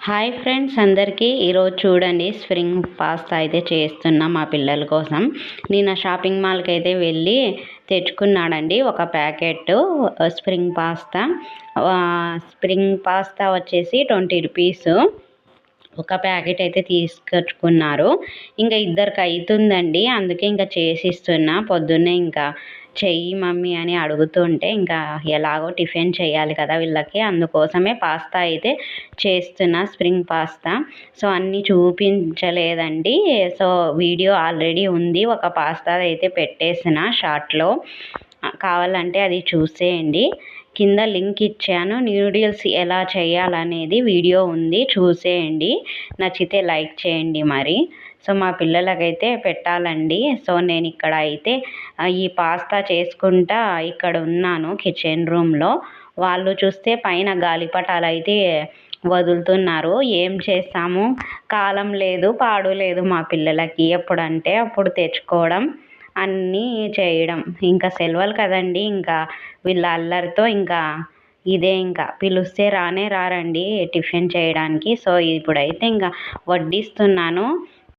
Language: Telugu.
హాయ్ ఫ్రెండ్స్ అందరికీ ఈరోజు చూడండి స్ప్రింగ్ పాస్తా అయితే చేస్తున్నా మా పిల్లల కోసం. నేను షాపింగ్ మాల్కి అయితే వెళ్ళి తెచ్చుకున్నాడండి ఒక packet spring pasta. Spring pasta వచ్చేసి 20 రూపీస్ ఒక ప్యాకెట్ అయితే తీసుకొచ్చుకున్నారు. ఇంకా ఇద్దరికి అవుతుందండి, అందుకే ఇంకా చేసిస్తున్నా. పొద్దున్నే ఇంకా చెయ్యి మమ్మీ అని అడుగుతుంటే ఇంకా ఎలాగో టిఫిన్ చేయాలి కదా వీళ్ళకి, అందుకోసమే పాస్తా అయితే చేస్తున్నా, స్ప్రింగ్ పాస్తా. సో అన్నీ చూపించలేదండి, సో వీడియో ఆల్రెడీ ఉంది, ఒక పాస్తా అయితే పెట్టేసిన షార్ట్లో, కావాలంటే అది చూసేయండి. కింద లింక్ ఇచ్చాను, న్యూడిల్స్ ఎలా చేయాలనేది వీడియో ఉంది, చూసేయండి. నచ్చితే లైక్ చేయండి మరి. సో మా పిల్లలకైతే పెట్టాలండి. సో నేను ఇక్కడ అయితే ఈ పాస్తా చేసుకుంటా ఇక్కడ ఉన్నాను కిచెన్ రూమ్లో. వాళ్ళు చూస్తే పైన గాలిపటాలు అయితే వదులుతున్నారు. ఏం చేస్తాము, కాలం లేదు పాడు లేదు మా పిల్లలకి, ఎప్పుడంటే అప్పుడు తెచ్చుకోవడం, అన్నీ చేయడం. ఇంకా సెలవులు కదండి, ఇంకా వీళ్ళ అల్లరితో ఇంకా ఇదే, ఇంకా పిలుస్తే రానే రారండి టిఫిన్ చేయడానికి. సో ఇప్పుడైతే ఇంకా వడ్డిస్తున్నాను.